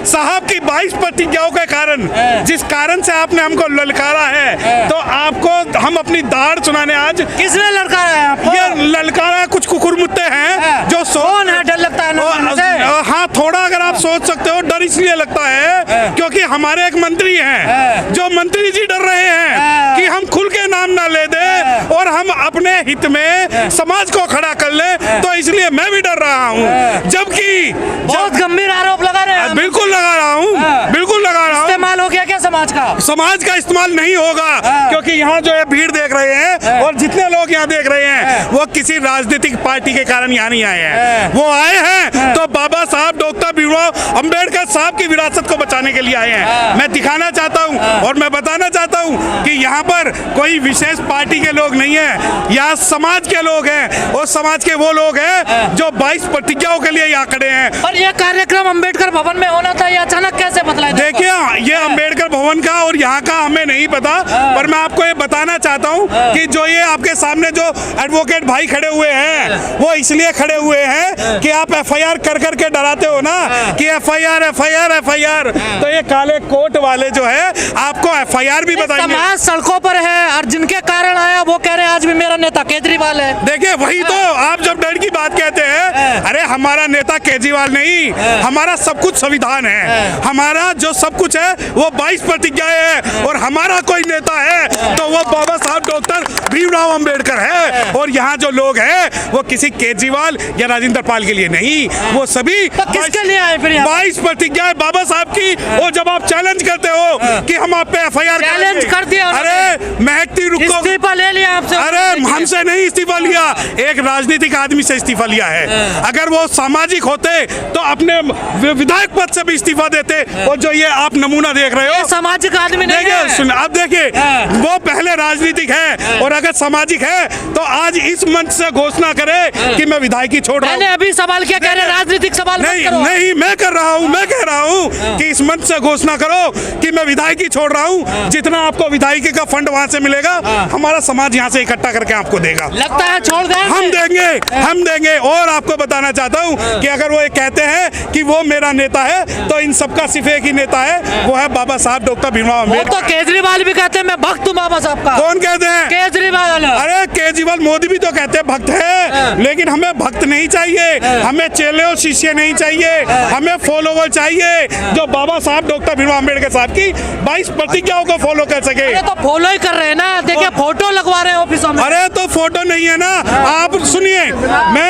साहब की 22 प्रतिज्ञाओं के कारण, जिस कारण से आपने हमको ललकारा है, तो आपको हम अपनी दाढ़ सुनाने आज। किसने ललकारा है आपको? ये ललकारा कुछ कुकुरमुत्ते हैं जो कौन है? डर लगता है ना? हाँ, थोड़ा अगर आप सोच सकते हो, डर इसलिए लगता है क्योंकि हमारे एक मंत्री हैं जो मंत्री जी डर रहे हैं कि हम खुल के नाम ना ले दे और हम अपने हित में समाज को खड़ा कर ले, तो इसलिए मैं भी डर रहा हूँ। जबकि बहुत गंभीर आरोप लगा रहे हैं। बिल्कुल लगा रहा हूँ, बिल्कुल लगा रहा हूँ। इस्तेमाल हो गया क्या समाज का? समाज का इस्तेमाल नहीं होगा, क्योंकि यहाँ जो है भीड़ देख रहे हैं और जितने लोग यहाँ देख रहे हैं वो किसी राजनीतिक पार्टी के कारण यहाँ नहीं आए हैं। वो आए हैं तो बाबा साहब डॉक्टर भीमराव अंबेडकर साहब की विरासत को बचाने के लिए आए हैं। मैं दिखाना चाहता हूँ और मैं बताना चाहता हूँ कि यहाँ पर कोई विशेष पार्टी के लोग नहीं है, यहाँ समाज के लोग हैं और समाज के वो लोग हैं जो 22 प्रतिज्ञाओं के लिए यहाँ खड़े हैं। और ये कार्यक्रम अंबेडकर भवन में होना था, ये अचानक कैसे बदला? देखिए, ये अंबेडकर भवन का और यहाँ का हमें नहीं पता, पर मैं आपको ये बताना चाहता हूँ कि जो ये आपके सामने जो एडवोकेट भाई खड़े हुए हैं वो इसलिए खड़े हुए हैं कि आप एफआईआर कर करके डराते हो ना कि एफआईआर एफआईआर एफआईआर, तो ये काले कोट वाले जो है आपको एफआईआर भी बताएंगे। समाज सड़कों पर है और जिनके कारण आया वो कह रहे हैं आज भी मेरा नेता केजरीवाल है। देखिए, वही तो आप जब डर की बात कहते हैं, अरे हमारा नेता केजरीवाल नहीं, हमारा सब कुछ संविधान है, हमारा जो सब कुछ है वो 22 प्रतिज्ञाएं है और हमारा कोई नेता है तो वो बाबा साहब डॉक्टर भीमराव अंबेडकर है। और यहाँ जो लोग हैं वो किसी केजरीवाल या राजेंद्र पाल के लिए नहीं, वो सभी तो किसके लिए आए फिर? 22 प्रतिज्ञाएं बाबा साहब की। और जब आप चैलेंज करते हो कि हम आप पे एफआईआर चैलेंज कर दिया, अरे महकती रुको, इस्तीफा ले लिया आपसे? अरे हमसे नहीं इस्तीफा लिया, एक राजनीतिक आदमी से इस्तीफा लिया है। अगर वो सामाजिक होते तो अपने विधायक पद से भी इस्तीफा देते। और जो ये आप नमूना देख रहे हो, सामाजिक आदमी नहीं है। सुन, अब देखिए, वो पहले राजनीतिक है और अगर सामाजिक है तो आज इस मंच से घोषणा करे कि मैं विधायकी छोड़ रहा हूँ। मैंने अभी सवाल किया, कह रहे राजनीतिक सवाल नहीं, नहीं, मैं कर रहा हूँ, मैं कह रहा हूँ कि इस मंच से घोषणा करो कि मैं विधायकी छोड़ रहा हूँ। जितना आपको विधायकी का फंड वहाँ से मिलेगा, हमारा समाज यहाँ से इकट्ठा करके आपको देगा। लगता है छोड़ देंगे? हम देंगे। और आपको बताना चाहता हूँ कि अगर वो ये कहते हैं कि वो मेरा नेता है तो इन सबका सिर्फ एक ही नेता है, वो है बाबा साहब डॉक्टर भीमराव अम्बेडकर। तो केजरीवाल भी कहते हैं मैं भक्त हूँ बाबा साहब का। कौन कहते हैं? केजरीवाल। अरे केजरीवाल, मोदी भी तो कहते हैं भक्त है, लेकिन हमें भक्त नहीं चाहिए, हमें चेले और शिष्य नहीं चाहिए, हमें फॉलोवर चाहिए जो बाबा साहब डॉक्टर भीमराव अम्बेडकर साहब की 22 प्रतिज्ञाओं को फॉलो कर सके। अरे तो फॉलो ही कर रहे हैं ना, देखिए फोटो लगवा रहे हैं ऑफिसों में। अरे तो फोटो नहीं है ना, आप सुनिए,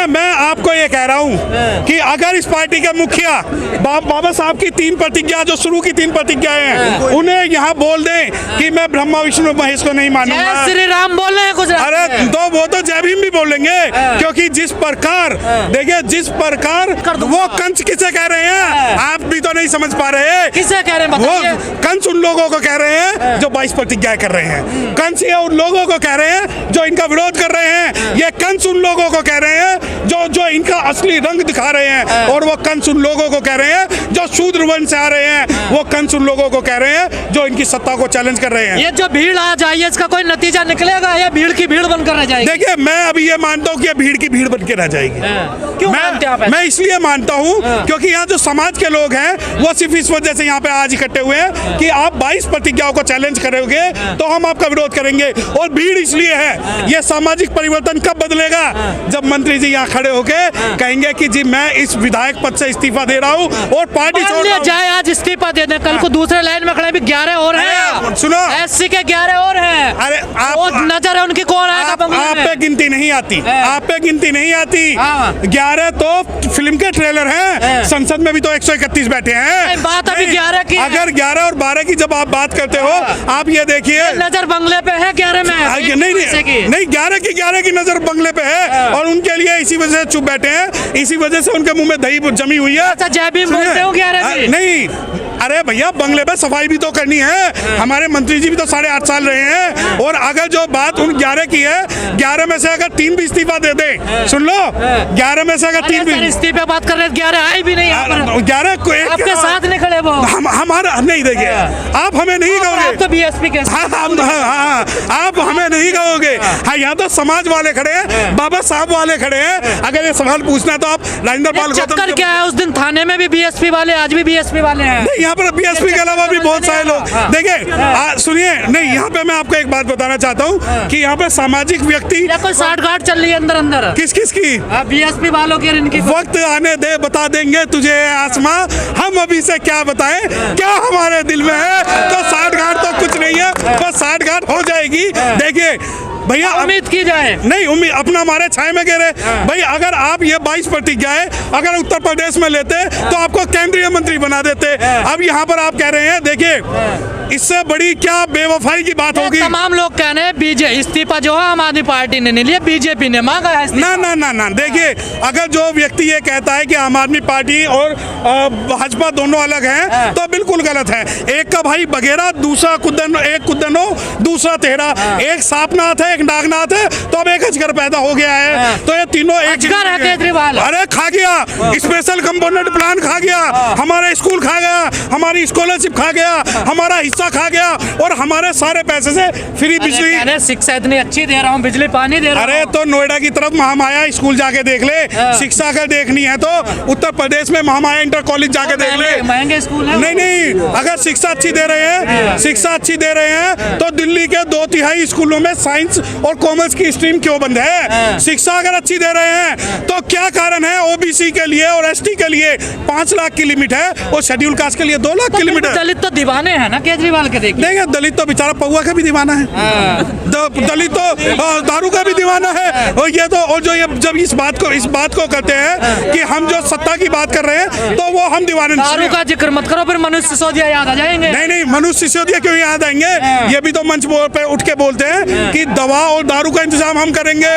मैं आपको ये कह रहा हूँ कि अगर इस पार्टी के मुखिया बाबा साहब की 3 प्रतिज्ञा, जो शुरू की 3 प्रतिज्ञाएं हैं, उन्हें यहाँ बोल दें कि मैं ब्रह्मा विष्णु महेश को नहीं मानूंगा, जय श्री राम बोल रहे हैं गुजरात। अरे तो वो तो जय भीम भी बोलेंगे, क्योंकि जिस प्रकार, देखिए जिस प्रकार वो कंस किसे कह रहे हैं, आप भी तो नहीं समझ पा रहे। किसे कह रहे हैं बताइए? वो कंस उन लोगों को कह रहे हैं जो 22 प्रतिज्ञाएं कर रहे हैं, कंस ये उन लोगों को कह रहे हैं जो इनका विरोध कर रहे हैं, ये कंस उन लोगों को कह रहे हैं जो इनका असली रंग दिखा रहे हैं, और वो कंस उन लोगों को कह रहे हैं जो शूद्र वंश से आ रहे हैं, वो कंस उन लोगों को कह रहे हैं जो इनकी सत्ता को चैलेंज कर रहे हैं। ये जो भीड़ आ जाए इसका कोई नतीजा निकलेगा या भीड़ की भीड़ बनकर रह जाएगी? देखिए, मैं अभी ये मानता हूँ कि ये भीड़ की भीड़ बन के रह जाएगी। क्यों मानते हैं आप? मैं इसलिए मानता हूँ क्योंकि यहाँ जो समाज के लोग हैं वो सिर्फ इस वजह से यहाँ पे आज इकट्ठे हुए हैं कि आप 22 प्रतिज्ञाओं को चैलेंज करोगे तो हम आपका विरोध करेंगे। और भीड़ इसलिए है, ये सामाजिक परिवर्तन कब बदलेगा? जब मंत्री जी यहाँ खड़े होके कहेंगे कि जी मैं इस विधायक पद से इस्तीफा दे रहा हूँ और पार्टी छोड़ रहा हूँ। जाए आज इस्तीफा दे दें, कल को दूसरे लाइन में खड़े भी 11 और हैं। सुनो, एससी के 11 और हैं। अरे वो नजर है उनकी कौन आएगा? आप पे गिनती नहीं आती, आप पे गिनती नहीं आती। 11 तो फिल्म के ट्रेलर हैं, संसद में भी तो 131 बैठे हैं। बात अभी 11 की। अगर 11 और 12 की जब आप बात करते हो, आप ये देखिए, नजर बंगले पे है 11 में। नहीं 11 की नजर बंगले पे है और उनके लिए इसी वजह से चुप बैठे हैं, इसी वजह से उनके मुंह में दही जमी हुई है। अच्छा, जय भीम बोलते हो 11 में? नहीं, अरे भैया बंगले में सफाई भी तो करनी है, हमारे मंत्री जी भी तो 8.5 साल रहे हैं। और अगर जो बात उन 11 की है, 11 में से अगर 3 भी इस्तीफा दे दे, सुन लो 11 में से अगर 3 भी इस्तीफे बात कर रहे 11 आए भी नहीं यहाँ पर। 11 को आपके साथ नहीं खड़े वो, हमारा नहीं देखिए, आप हमें नहीं कहोगे, आप तो बीएसपी के। हाँ, आप हमें नहीं कहोगे। हाँ, यहाँ तो समाज वाले खड़े हैं, बाबा साहब वाले खड़े हैं। अगर ये सवाल पूछना है तो आप राजेंद्र पाल चक्कर क्या है, उस दिन थाने में भी बीएसपी वाले, आज भी बीएसपी वाले हैं। नहीं, यहाँ पर बीएसपी के अलावा भी बहुत सारे लोग। देखिए सुनिए, नहीं यहाँ पे मैं आपको एक बात बताना चाहता हूँ कि यहाँ पे सामाजिक व्यक्ति कोई साठगांठ चल रही है अंदर अंदर। किस की बीएसपी वालों की, इनकी। वक्त आने दे, बता देंगे तुझे आसमां, हम अभी से क्या बताएं क्या हमारे दिल में है। तो 60 तो कुछ नहीं है, बस 60 हो जाएगी। देखिए भैया, उम्मीद की जाए, नहीं उम्मीद अपना हमारे छाए में गिरे भाई। अगर आप ये 22 प्रतिज्ञाएं अगर उत्तर प्रदेश में लेते तो आपको केंद्रीय मंत्री बना देते। अब यहाँ पर आप कह रहे हैं, देखिए इससे बड़ी क्या बेवफाई की बात होगी। तमाम लोग कह रहे हैं बीजेपी इस्तीफा जो है आम आदमी पार्टी ने नहीं लिया, बीजेपी ने मांगा है इस्तीफा। ना, देखिए अगर जो व्यक्ति ये कहता है कि आम आदमी पार्टी और भाजपा दोनों अलग हैं तो बिल्कुल गलत है। एक का भाई बघेरा, दूसरा कुदन, एक कुदनो, दूसरा तेहरा, एक सांपनाथ है, एक नागनाथ है, तो अब एक अजगर पैदा हो गया है। तो ये तीनों एक अजगर है केजरीवाल। अरे खा गया, स्पेशल कंपोनेंट प्लान खा गया, हमारा स्कूल खा गया, हमारी स्कॉलरशिप खा गया, हमारा हिस्सा खा गया और हमारे सारे पैसे से फ्री बिजली। शिक्षा इतनी अच्छी दे रहा हूँ, बिजली पानी दे रहा हूँ। अरे तो नोएडा की तरफ महामाया स्कूल जाके देख ले। शिक्षा अगर देखनी है तो उत्तर प्रदेश में महामाया इंटर कॉलेज जाके देख ले। महंगे स्कूल है। नहीं, अगर शिक्षा अच्छी दे रहे हैं, शिक्षा अच्छी दे रहे हैं तो दिल्ली के 2/3 स्कूलों में साइंस और कॉमर्स की स्ट्रीम क्यों बंद है? शिक्षा अगर अच्छी दे रहे हैं तो क्या कारण है ओबीसी के लिए और एसटी के लिए 5 लाख की लिमिट है और शेड्यूल कास्ट के लिए 2 लाख की लिमिट है? दलित तो दीवाने हैं ना केजरीवाल के। देखिए दलित तो बेचारा पौवा का भी दीवाना है, दलित तो दारू का भी दीवाना है। और ये तो और जो ये जब इस बात को करते हैं कि हम जो सत्ता की बात कर रहे हैं तो वो हम दीवाने। दारू का जिक्र मत करो, फिर मनुष्य सिसोदिया याद आ जाएंगे। नहीं, मनुष्य सिसोदिया क्यों याद आएंगे? ये भी तो मंच पे उठ के बोलते हैं कि दवा और दारू का इंतजाम हम करेंगे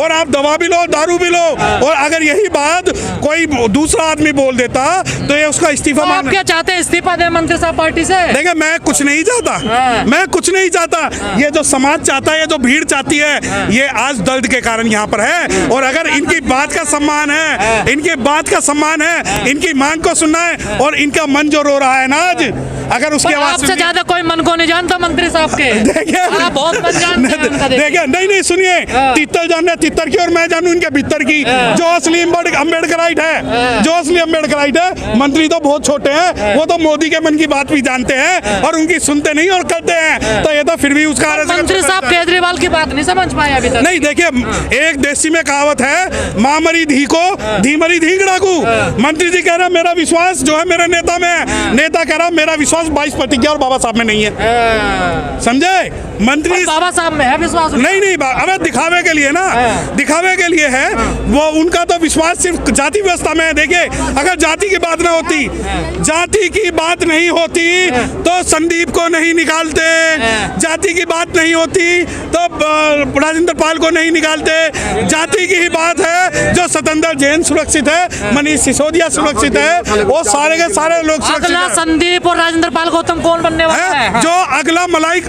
और आप दवा भी लो, दारू भी लो। और अगर यही बात कोई दूसरा आदमी बोल देता तो ये उसका इस्तीफा आप क्या चाहते हैं, इस्तीफा दे मंत्री साहब पार्टी से? देखिए मैं कुछ नहीं चाहता, मैं कुछ नहीं चाहता। ये जो समाज चाहता है, ये जो भीड़ चाहती है, ये आज दर्द के कारण यहाँ पर है। और अगर इनकी बात का सम्मान है, इनकी बात का सम्मान है, इनकी मांग को सुनना है और इनका मन जो रो रहा है ना आज, अगर उसके बाद आपसे ज्यादा कोई मन को नहीं जानता मंत्री साहब के। देखिए आप बहुत मन जानते हैं उनका। देखिए नहीं सुनिए, तितर जाने तितर की और मैं जानू इनके भीतर की। जो असली अम्बेडकराइट है, जो असली अम्बेडकराइट है, मंत्री तो बहुत छोटे हैं, वो तो मोदी के मन की बात भी जानते हैं और उनकी सुनते नहीं और करते हैं। तो ये तो फिर भी उसका मंत्री साहब केजरीवाल की बात नहीं समझ पाए अभी तक। नहीं देखिए, एक देसी में कहावत है, माँ मरी धी को धी मरी धिंगड़ाकू। मंत्री जी कह रहा मेरा विश्वास जो है मेरे नेता में है, नेता कह रहा मेरा विश्वास 22 प्रतिज्ञा और बाबा साहब में नहीं है। समझे? मंत्री बाबा साहब में है विश्वास? नहीं, अबे दिखावे के लिए ना, दिखावे के लिए है वो। उनका तो विश्वास सिर्फ जाति व्यवस्था में है। देखिए अगर जाति की बात ना होती, जाति की बात नहीं होती तो संदीप को नहीं निकालते, जाति की बात नहीं होती तो राजेंद्र पाल को नहीं निकालते। जाति की ही बात है, जो सतेंद्र जैन सुरक्षित है, मनीष सिसोदिया सुरक्षित है, वो सारे के सारे लोग सुरक्षित हैं। संदीप और राजेंद्र पाल गौतम कौन बनने वाला है? जो अगला मलाई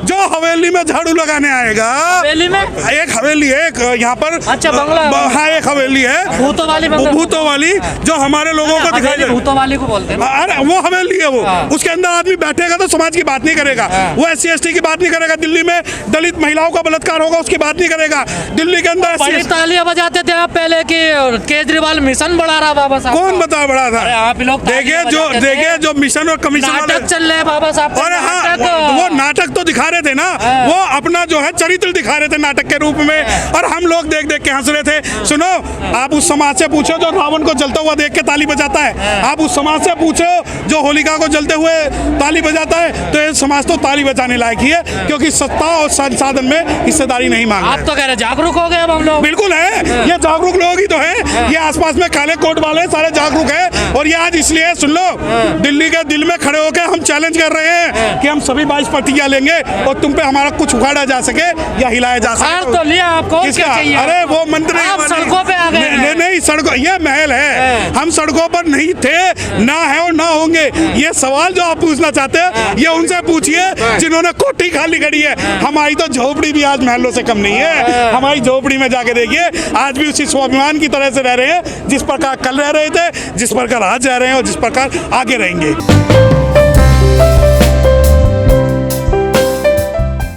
जो हवेली में झाड़ू लगाने आएगा। हवेली में एक हवेली है यहाँ पर। अच्छा बंगला। हाँ एक हवेली है, भूतों वाली जो हमारे लोगों को दिखाई दे। भूतों वाली को बोलते हैं। अरे वो हवेली है वो, उसके अंदर आदमी बैठेगा तो समाज की बात नहीं करेगा, वो SC ST की बात नहीं करेगा। दिल्ली में दलित महिलाओं का बलात्कार होगा उसकी बात नहीं करेगा। दिल्ली के अंदर बड़ी तालियां बजाते थे आप पहले कि केजरीवाल मिशन बढ़ा रहा बाबा साहब। कौन बता बड़ा था? आप लोग देखिए जो मिशन और कमीशन नाटक चल रहे हैं बाबा साहब। अरे हाँ, वो नाटक तो दिखा रहे थे ना, वो अपना जो है चरित्र दिखा रहे थे नाटक के रूप में और हम लोग देख देख के हंस रहे थे। सुनो, आप उस समाज से पूछो जो रावण को जलता हुआ देख के ताली बजाता है, आप उस समाज से पूछो जो होलिका को जलते हुए ताली बजाता है, तो ये समाज तो ताली बजाने लायक ही है क्योंकि सत्ता और संसाधन में हिस्सेदारी नहीं मांग। आप तो कह रहे जागरूक हो गए अब हम लोग। बिल्कुल है, ये जागरूक लोग ही तो हैं। ये आसपास में काले कोट वाले सारे जागरूक हैं और ये आज इसलिए सुन लो, दिल्ली के दिल में खड़े होकर हम चैलेंज कर रहे हैं कि हम सभी 22 प्रतिज्ञा लेंगे और तुम पे हमारा कुछ उखाड़ा जा सके या हिलाया जा सके। तो लिया आपको क्या चाहिए? अरे वो मंत्री आप सड़कों पे आ गए। नहीं नहीं, सड़कों, ये महल है, हम सड़कों पर नहीं थे, ना है और ना होंगे। ये सवाल जो आप पूछना चाहते हैं ये उनसे पूछिए जिन्होंने कोठी खाली करी है। हमारी तो झोपड़ी भी आज महलों से कम नहीं है। हमारी झोपड़ी में जाके देखिए, आज भी उसी स्वाभिमान की तरह से रह रहे हैं जिस प्रकार कल रह रहे थे, जिस प्रकार आज रह रहे हैं और जिस प्रकार आगे रहेंगे।